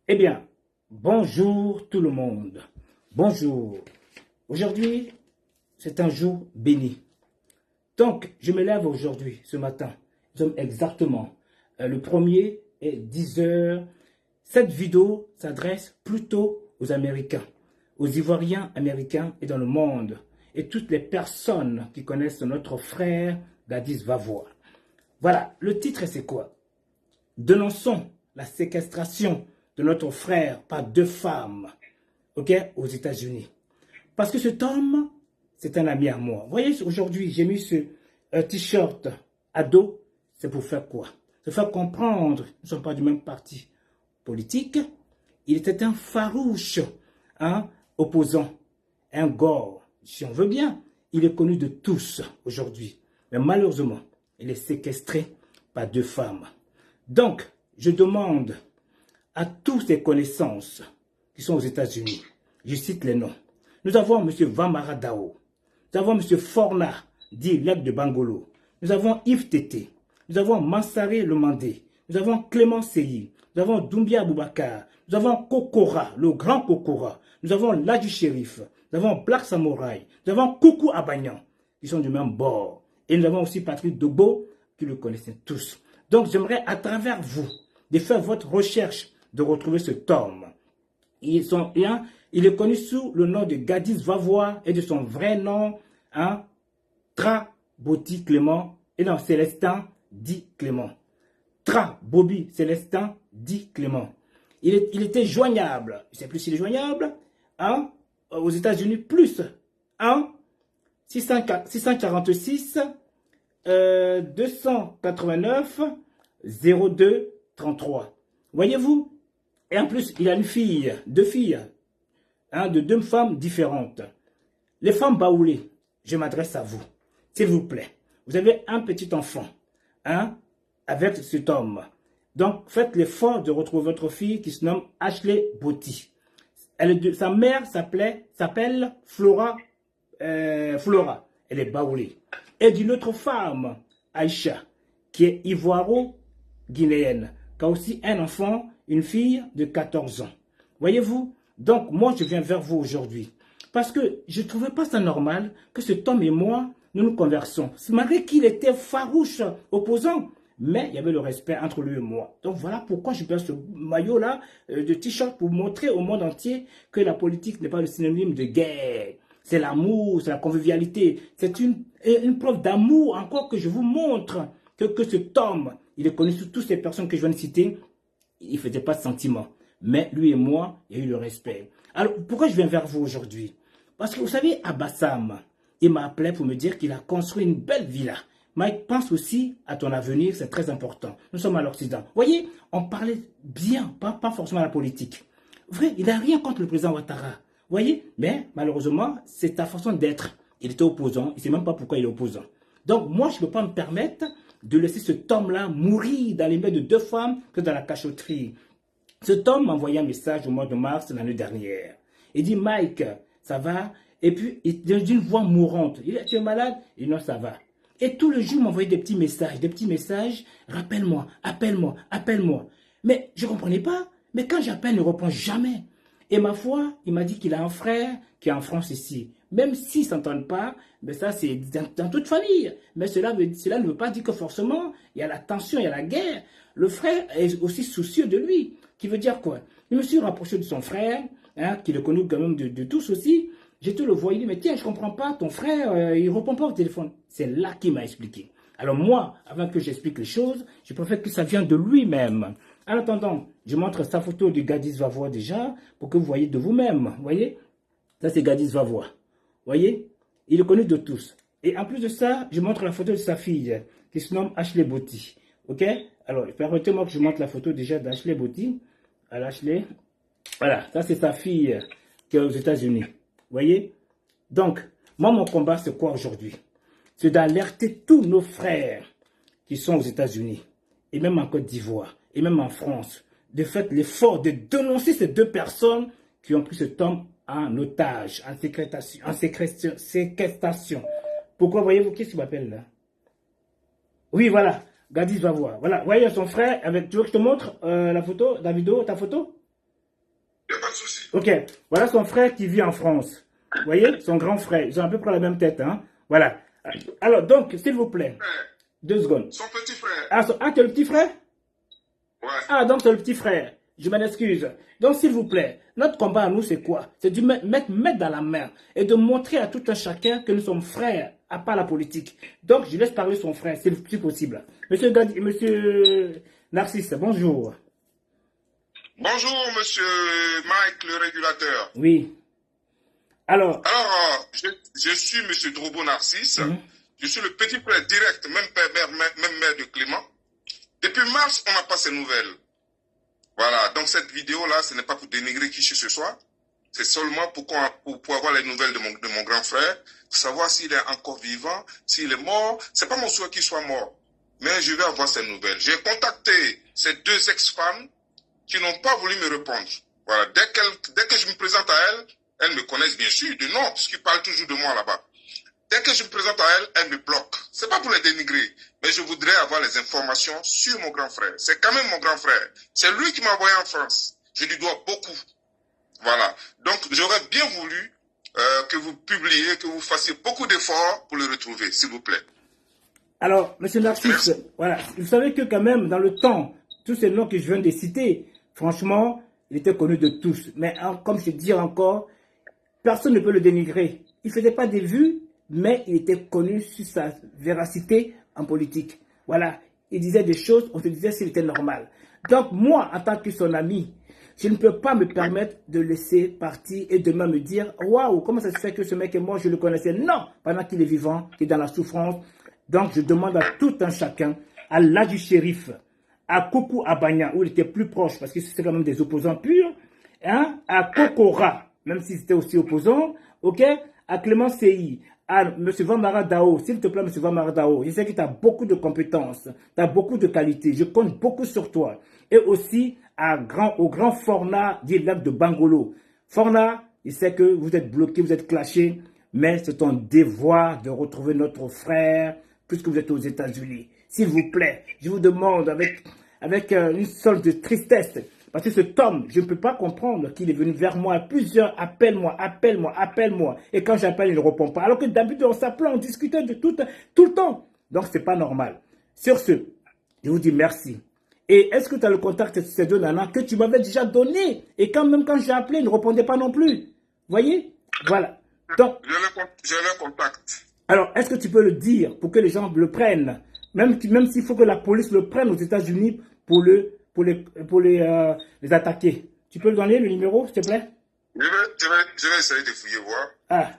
Eh bien, bonjour tout le monde. Bonjour. Aujourd'hui, c'est un jour béni. Donc, je me lève aujourd'hui, ce matin. Nous sommes exactement le premier est 10 heures. Cette vidéo s'adresse plutôt aux Américains, aux Ivoiriens américains et dans le monde, et toutes les personnes qui connaissent notre frère Gadis Vavois. Voilà, le titre c'est quoi? Dénonçons la séquestration de notre frère par deux femmes, ok, aux États-Unis. Parce que cet homme, c'est un ami à moi. Vous voyez, aujourd'hui, j'ai mis ce t-shirt à dos. C'est pour faire quoi? C'est faire comprendre, nous ne sommes pas du même parti politique. Il était un farouche opposant, un gore, si on veut bien. Il est connu de tous aujourd'hui. Mais malheureusement, il est séquestré par deux femmes. Donc, je demande à tous ses connaissances qui sont aux États-Unis, je cite les noms. Nous avons M. Vamara Dao, nous avons M. Forna, dit Lek de Bangolo, nous avons Yves Tété, nous avons Mansaré Lemandé, nous avons Clément Seyi, nous avons Doumbia Aboubakar, nous avons Kokora, le grand Kokora, nous avons Ladji Shérif, nous avons Black Samouraï, nous avons Koukou Abagnan, qui sont du même bord. Et nous avons aussi Patrick Dogbo, qui le connaissent tous. Donc j'aimerais à travers vous, de faire votre recherche, de retrouver cet homme. Il est connu sous le nom de Gadis Vavois et de son vrai nom, Tra-Boti Clément, et non, Célestin dit Clément. Tra-Bobby Célestin dit Clément. Il était joignable, je ne sais plus s'il est joignable, aux États-Unis, plus 646 289 02 33. Voyez-vous? Et en plus, il a une fille, deux filles, de deux femmes différentes. Les femmes baoulées, je m'adresse à vous, s'il vous plaît. Vous avez un petit enfant, avec cet homme. Donc, faites l'effort de retrouver votre fille qui se nomme Ashley Botti. Sa mère s'appelle Flora. Elle est baoulée. Et d'une autre femme, Aïcha, qui est ivoiro-guinéenne, qui a aussi un enfant, une fille de 14 ans. Voyez-vous? Donc, moi, je viens vers vous aujourd'hui. Parce que je ne trouvais pas ça normal que cet homme et moi, nous nous conversons. Malgré qu'il était farouche, opposant, mais il y avait le respect entre lui et moi. Donc, voilà pourquoi je porte ce maillot-là de t-shirt pour montrer au monde entier que la politique n'est pas le synonyme de guerre. C'est l'amour, c'est la convivialité. C'est une preuve d'amour encore que je vous montre que cet homme, il est connu sous toutes ces personnes que je viens de citer. Il ne faisait pas de sentiments. Mais lui et moi, il y a eu le respect. Alors, pourquoi je viens vers vous aujourd'hui? Parce que vous savez, Abassam, il m'a appelé pour me dire qu'il a construit une belle villa. Mike, pense aussi à ton avenir, c'est très important. Nous sommes à l'Occident. Vous voyez, on parlait bien, pas forcément à la politique. Vrai, il n'a rien contre le président Ouattara. Vous voyez, mais malheureusement, c'est ta façon d'être. Il était opposant, il ne sait même pas pourquoi il est opposant. Donc, moi, je ne peux pas me permettre de laisser cet homme-là mourir dans les mains de deux femmes que dans la cachotterie. Cet homme m'a envoyé un message au mois de mars l'année dernière. Il dit, Mike, ça va? Et puis, il dit d'une voix mourante. Il dit, tu es malade? Il dit, non, ça va. Et tout le jour, il m'envoyait des petits messages. Rappelle-moi, appelle-moi, appelle-moi. Mais je ne comprenais pas. Mais quand j'appelle, il ne répond jamais. Et ma foi, il m'a dit qu'il a un frère qui est en France ici. Même s'ils ne s'entendent pas, mais ça c'est dans toute famille. Mais cela ne veut pas dire que forcément, il y a la tension, il y a la guerre. Le frère est aussi soucieux de lui. Qui veut dire quoi? Je me suis rapproché de son frère, qui le connaît quand même de tous aussi. J'étais le voir, il dit, mais tiens, je ne comprends pas, ton frère, il ne répond pas au téléphone. C'est là qu'il m'a expliqué. Alors moi, avant que j'explique les choses, je préfère que ça vienne de lui-même. En attendant, je montre sa photo de Gadis Vavois déjà, pour que vous voyez de vous-même. Vous voyez? Ça, c'est Gadis Vavois. Vous voyez? Il est connu de tous. Et en plus de ça, je montre la photo de sa fille, qui se nomme Ashley Botti. Ok? Alors, permettez-moi que je montre la photo déjà d'Ashley Botti. Alors, Ashley. Voilà, ça, c'est sa fille qui est aux États-Unis. Vous voyez? Donc, moi, mon combat, c'est quoi aujourd'hui? C'est d'alerter tous nos frères qui sont aux États-Unis, et même en Côte d'Ivoire, et même en France, de faire l'effort de dénoncer ces deux personnes qui ont pris cet homme en otage, en séquestration. Pourquoi, voyez-vous, qu'est-ce qu'il m'appelle là? Oui, voilà, Gadis va voir. Voilà, voyez son frère, avec, tu veux que je te montre la photo, la vidéo, ta photo? souci. Ok, voilà son frère qui vit en France. Vous voyez, son grand frère. Ils ont à peu près la même tête, hein. Voilà. Alors, donc, s'il vous plaît, Frère, 2 secondes. son petit frère. Ah, tu es le petit frère? Ouais. Ah, donc c'est le petit frère. Je m'en excuse. Donc, s'il vous plaît, notre combat à nous, c'est quoi? C'est de mettre dans la main et de montrer à tout un chacun que nous sommes frères, à part la politique. Donc, je laisse parler son frère, c'est le plus possible. Monsieur Narcisse, bonjour. Bonjour, monsieur Mike, le régulateur. Oui. Alors, Je suis monsieur Drobo Narcisse. Je suis le petit frère direct, même mère de Clément. Depuis mars, on n'a pas ces nouvelles. Voilà, donc cette vidéo-là, ce n'est pas pour dénigrer qui que ce soit. C'est seulement pour avoir les nouvelles de mon grand frère, pour savoir s'il est encore vivant, s'il est mort. C'est pas mon souhait qu'il soit mort, mais je vais avoir ces nouvelles. J'ai contacté ces 2 ex-femmes qui n'ont pas voulu me répondre. Voilà, dès que je me présente à elles me connaissent bien sûr de nom, puisqu'ils parlent toujours de moi là-bas. Dès que je me présente à elles me bloquent. C'est pas pour les dénigrer, mais je voudrais avoir les informations sur mon grand frère. C'est quand même mon grand frère. C'est lui qui m'a envoyé en France. Je lui dois beaucoup. Voilà. Donc, j'aurais bien voulu que vous publiez, que vous fassiez beaucoup d'efforts pour le retrouver, s'il vous plaît. alors, monsieur Narcisse, voilà, vous savez que quand même, dans le temps, tous ces noms que je viens de citer, franchement, il était connu de tous. Mais comme je dis encore, personne ne peut le dénigrer. Il ne faisait pas des vues, mais il était connu sur sa véracité en politique. Voilà, il disait des choses, on se disait s'il était normal. Donc moi, en tant que son ami, je ne peux pas me permettre de laisser partir et demain me dire « Waouh, comment ça se fait que ce mec est mort, je le connaissais ?» Non, pendant qu'il est vivant, qu'il est dans la souffrance. Donc je demande à tout un chacun, à l'Adju Shérif, à Koukou Abanya, où il était plus proche, parce que c'était quand même des opposants purs, hein, à Kokora, même s'ils étaient aussi opposants, ok, à Clément Seyi, à M. Vamara Dao, s'il te plaît, M. Vamara Dao, je sais que tu as beaucoup de compétences, tu as beaucoup de qualités, je compte beaucoup sur toi. Et aussi au grand Forna du lac de Bangolo. Forna, il sait que vous êtes bloqué, vous êtes clashé, mais c'est ton devoir de retrouver notre frère, puisque vous êtes aux États-Unis. S'il vous plaît, je vous demande avec une sorte de tristesse, parce que cet homme, je ne peux pas comprendre qu'il est venu vers moi, plusieurs, appelle-moi, appelle-moi, appelle-moi. Et quand j'appelle, il ne répond pas. Alors que d'habitude, on s'appelait, on discutait de tout le temps. Donc, ce n'est pas normal. Sur ce, je vous dis merci. Et est-ce que tu as le contact de ces 2 nanas que tu m'avais déjà donné? Et même quand j'ai appelé, ils ne répondaient pas non plus. Voyez? Voilà. Donc, j'ai le contact. Alors, est-ce que tu peux le dire pour que les gens le prennent? Même s'il faut que la police le prenne aux États-Unis pour les attaquer. Tu peux le donner, le numéro, s'il te plaît? Je vais essayer de fouiller, voir. Ah.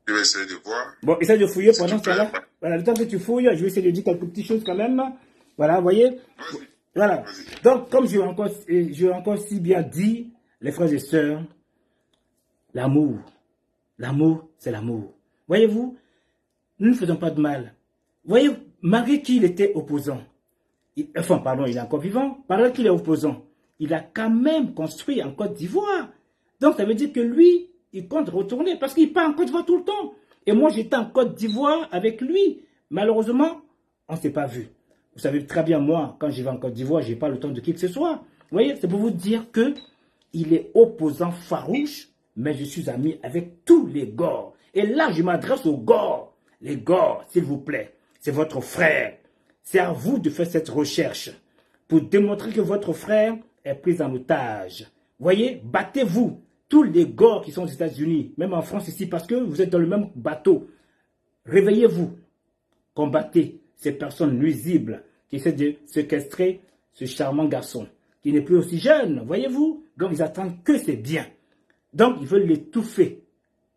Je vais essayer de voir. Bon, essaye de fouiller pendant ce temps-là. Voilà, le temps que tu fouilles, je vais essayer de dire quelques petites choses quand même. Voilà, vous voyez? Voilà. Donc, comme je l'ai encore si bien dit, les frères et sœurs, l'amour, c'est l'amour. Voyez-vous, nous ne faisons pas de mal. Voyez, malgré qu'il était opposant, il est encore vivant, malgré qu'il est opposant, il a quand même construit en Côte d'Ivoire. Donc, ça veut dire que lui, il compte retourner parce qu'il part en Côte d'Ivoire tout le temps. Et moi, j'étais en Côte d'Ivoire avec lui. Malheureusement, on ne s'est pas vu. Vous savez très bien, moi, quand je vais en Côte d'Ivoire, je n'ai pas le temps de qui que ce soit. Vous voyez, c'est pour vous dire qu'il est opposant farouche, mais je suis ami avec tous les Gors. Et là, je m'adresse aux Gors. Les Gors, s'il vous plaît, c'est votre frère. C'est à vous de faire cette recherche pour démontrer que votre frère est pris en otage. Voyez, battez-vous. Tous les Gors qui sont aux États-Unis, même en France ici, parce que vous êtes dans le même bateau. Réveillez-vous. Combattez ces personnes nuisibles qui essaient de séquestrer ce charmant garçon, qui n'est plus aussi jeune, voyez-vous. Donc, ils attendent que c'est bien. Donc, ils veulent l'étouffer.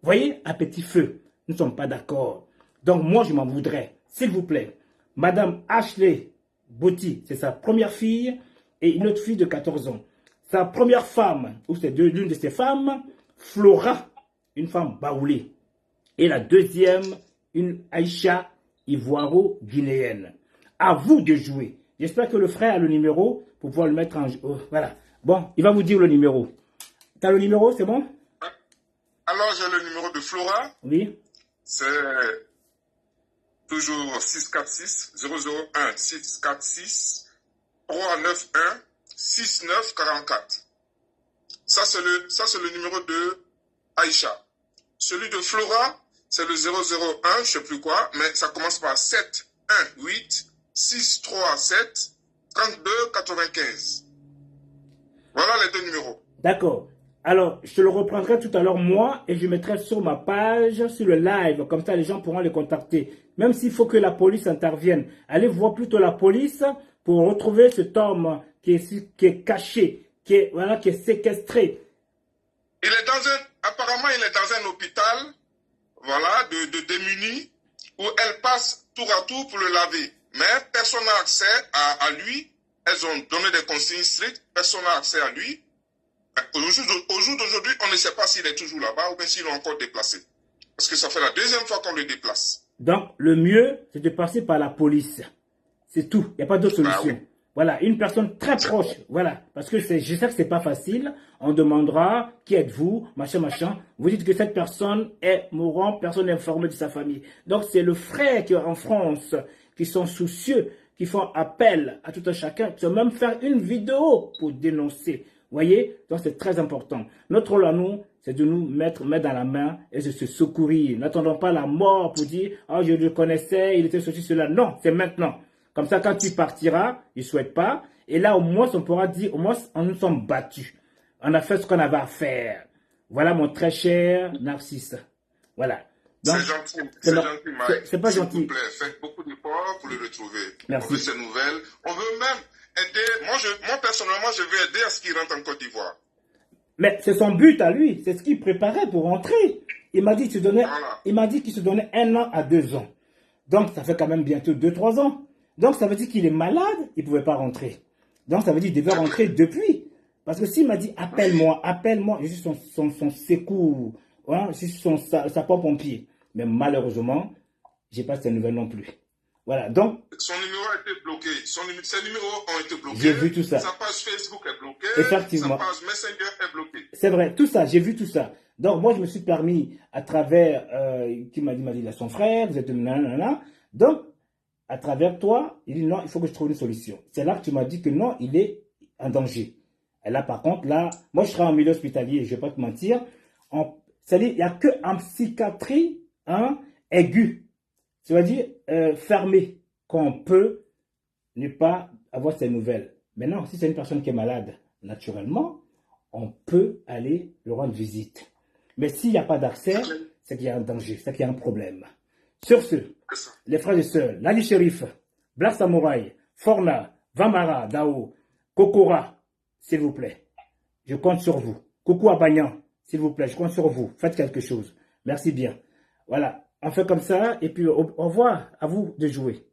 Voyez, à petit feu. Nous ne sommes pas d'accord. Donc, moi, je m'en voudrais. S'il vous plaît, Madame Ashley Botti, c'est sa première fille, et une autre fille de 14 ans. Sa première femme, ou c'est l'une de ses femmes, Flora, une femme baoulée. Et la deuxième, une Aïcha ivoiro-guinéenne. À vous de jouer. J'espère que le frère a le numéro pour pouvoir le mettre en jeu. Oh, voilà. Bon, il va vous dire le numéro. Tu as le numéro, c'est bon? Alors, j'ai le numéro de Flora. Oui. C'est toujours 646 001 646 391 6944. Ça, c'est le numéro de Aïcha. Celui de Flora, c'est le 001, je ne sais plus quoi, mais ça commence par 7 1 8 6 3 7 32 95. Voilà les deux numéros. D'accord. Alors, je te le reprendrai tout à l'heure, moi, et je mettrai sur ma page, sur le live. Comme ça, les gens pourront les contacter. Même s'il faut que la police intervienne. Allez voir plutôt la police pour retrouver cet homme qui est caché, qui est séquestré. Apparemment, il est dans un hôpital, voilà, de démunis, où elle passe tour à tour pour le laver. Mais personne n'a accès à lui. Elles ont donné des consignes strictes. Personne n'a accès à lui. Au jour d'aujourd'hui, on ne sait pas s'il est toujours là-bas ou bien s'il est encore déplacé. Parce que ça fait la deuxième fois qu'on le déplace. Donc, le mieux, c'est de passer par la police. C'est tout. Il n'y a pas d'autre solution. Oui. Voilà, une personne très proche. Voilà, parce que je sais que c'est pas facile. On demandera, qui êtes-vous, machin, machin. Vous dites que cette personne est mourante, personne n'est informée de sa famille. Donc, c'est le frère qui est en France, qui sont soucieux, qui font appel à tout un chacun, qui vont même faire une vidéo pour dénoncer. Vous voyez? Donc, c'est très important. Notre rôle à nous, c'est de nous mettre dans la main et de se secourir. N'attendons pas la mort pour dire « Oh, je le connaissais, il était ceci, cela. » Non, c'est maintenant. Comme ça, quand tu partiras, je ne souhaite pas. Et là, au moins, on pourra dire, au moins, on nous sommes battus. On a fait ce qu'on avait à faire. Voilà, mon très cher Narcisse. Voilà. C'est gentil, Mike. C'est pas gentil. S'il vous plaît, faites beaucoup d'efforts pour le retrouver. Merci. On veut ses nouvelles. On veut même aider. Moi, personnellement, je veux aider à ce qu'il rentre en Côte d'Ivoire. Mais c'est son but à lui. C'est ce qu'il préparait pour rentrer. Il m'a dit qu'il se donnait 1 an à 2 ans. Donc, ça fait quand même bientôt 2-3 ans. Donc, ça veut dire qu'il est malade, il ne pouvait pas rentrer. Donc, ça veut dire qu'il devait rentrer depuis. Parce que s'il m'a dit, appelle-moi, je suis son secours, hein, je suis son sapeur-pompier. Mais malheureusement, je n'ai pas ces nouvelles non plus. Voilà, donc... Son numéro a été bloqué. Ses numéros ont été bloqués. J'ai vu tout ça. Sa page Facebook est bloquée. Effectivement. Sa page Messenger est bloquée. C'est vrai, tout ça, j'ai vu tout ça. Donc, moi, je me suis permis, à travers, qui m'a dit, il a son frère, vous êtes nanana. Donc, à travers toi, il dit non, il faut que je trouve une solution. C'est là que tu m'as dit que non, il est en danger. Et là, par contre, là, moi, je serai en milieu hospitalier, je ne vais pas te mentir. C'est-à-dire, il n'y a qu'en psychiatrie aiguë, c'est-à-dire fermée, qu'on peut ne pas avoir ces nouvelles. Maintenant, si c'est une personne qui est malade, naturellement, on peut aller lui rendre visite. Mais s'il n'y a pas d'accès, c'est qu'il y a un danger, c'est qu'il y a un problème. Sur ce, les frères et sœurs, Lali Sherif, Black Samouraï, Forna, Vamara, Dao, Kokora, s'il vous plaît, je compte sur vous. Coucou à Bagnan, s'il vous plaît, je compte sur vous. Faites quelque chose. Merci bien. Voilà, on fait comme ça et puis au revoir, à vous de jouer.